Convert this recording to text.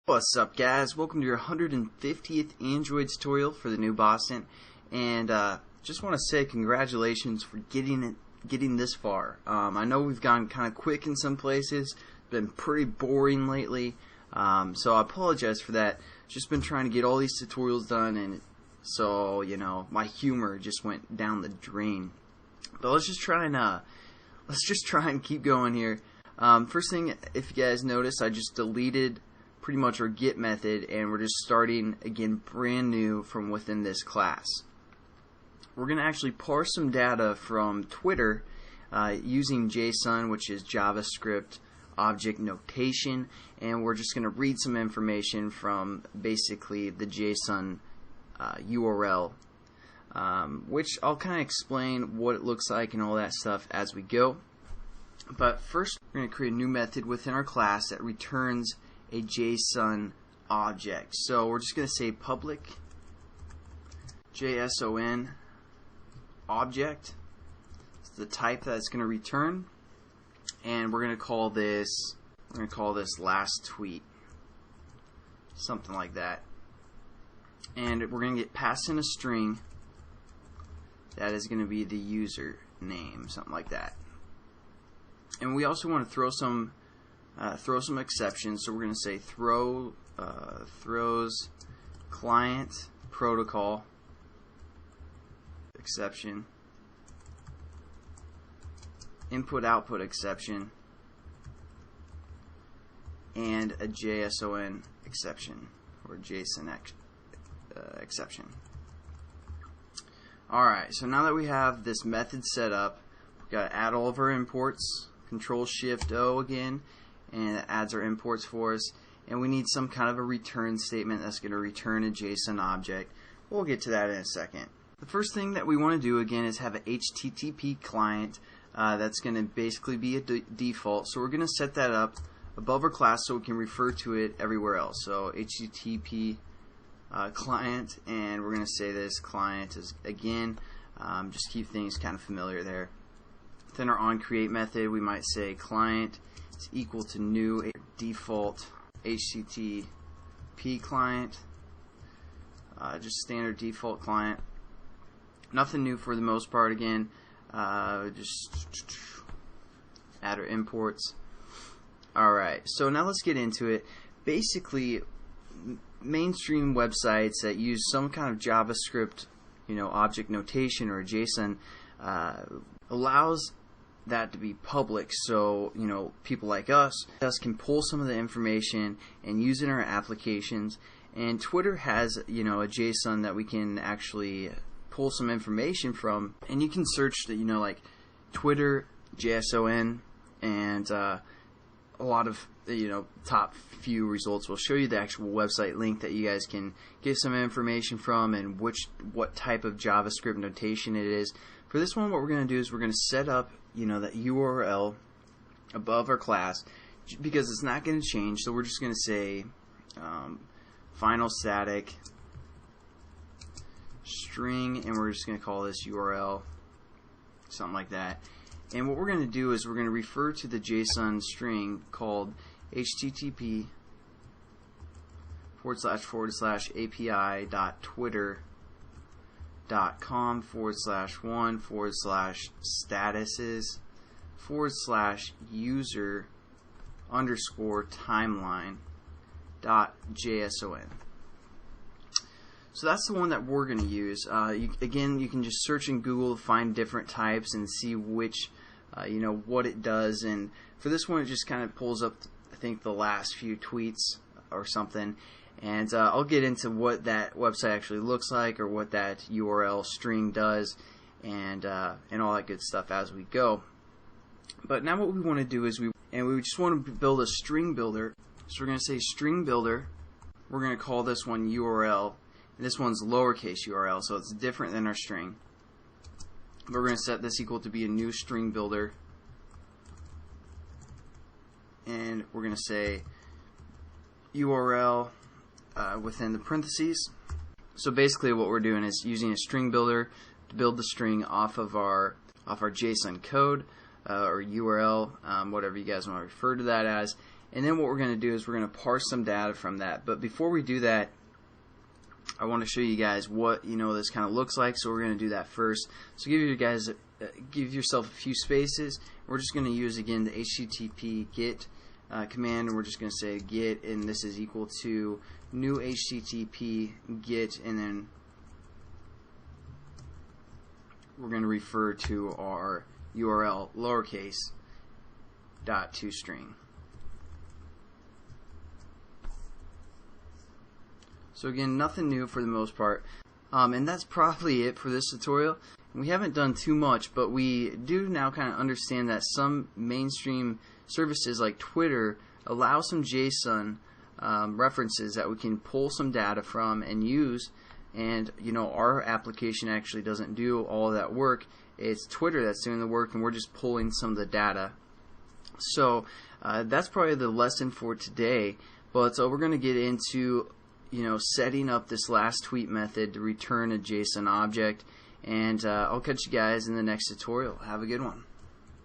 What's up, guys? Welcome to your 150th Android tutorial for the new Boston, and just want to say congratulations for getting this far. I know we've gone kind of quick in some places, been pretty boring lately, so I apologize for that. Just been trying to get all these tutorials done, and so my humor just went down the drain. But let's just try and keep going here. First thing, if you guys noticed, I just deleted pretty much our get method, and we're just starting again brand new from within this class. We're going to actually parse some data from Twitter using JSON, which is JavaScript object notation, and we're just going to read some information from basically the JSON URL, which I'll kind of explain what it looks like and all that stuff as we go. But first, we're going to create a new method within our class that returns a JSON object. So we're just going to say public JSON object. It's the type that it's going to return, and we're going to call this last tweet, something like that. And we're going to get passed in a string that is going to be the user name, something like that. And we also want to throw some exceptions, so we're going to say throws client protocol exception, input output exception, and a JSON exception or JSON exception. Alright, so now that we have this method set up, we've got to add all of our imports. Control-Shift-O again, and it adds our imports for us, and we need some kind of a return statement that's going to return a JSON object. We'll get to that in a second. The first thing that we want to do again is have an HTTP client that's going to basically be a default, so we're going to set that up above our class so we can refer to it everywhere else. So HTTP client, and we're going to say this client is again, just keep things kind of familiar there. Then our onCreate method, we might say client is equal to new default HTTP client, just standard default client. Nothing new for the most part. Again, just add our imports. Alright, so now let's get into it. Basically, mainstream websites that use some kind of JavaScript, object notation or JSON allows that to be public, so people like us can pull some of the information and use it in our applications. And Twitter has a JSON that we can actually pull some information from, and you can search like Twitter JSON, and a lot of top few results will show you the actual website link that you guys can get some information from, and what type of JavaScript notation it is. For this one, what we're going to do is we're going to set up that URL above our class, because it's not going to change. So we're just going to say final static string, and we're just going to call this URL, something like that. And what we're going to do is we're going to refer to the JSON string called http api.twitter.com/1/statuses/user_timeline.json. So that's the one that we're going to use. Again, you can just search in Google to find different types and see which, what it does. And for this one, it just kind of pulls up, I think, the last few tweets or something. And I'll get into what that website actually looks like, or what that URL string does, and all that good stuff as we go. But now what we want to do is we just want to build a string builder. So we're going to say string builder. We're going to call this one URL. And this one's lowercase URL, so it's different than our string. But we're going to set this equal to be a new string builder, and we're going to say URL within the parentheses. So basically what we're doing is using a string builder to build the string off of our JSON code, or URL, whatever you guys want to refer to that as. And then what we're going to do is we're going to parse some data from that. But before we do that, I want to show you guys what this kind of looks like. So we're going to do that first. So give yourself a few spaces. We're just going to use again the HTTP get command, and we're just going to say get, and this is equal to new HTTP get, and then we're going to refer to our URL lowercase .toString. So again, nothing new for the most part, and that's probably it for this tutorial. We haven't done too much, but we do now kind of understand that some mainstream services like Twitter allow some JSON references that we can pull some data from and use. And our application actually doesn't do all of that work. It's Twitter that's doing the work, and we're just pulling some of the data. So that's probably the lesson for today. But so we're going to get into setting up this last tweet method to return a JSON object. And I'll catch you guys in the next tutorial. Have a good one.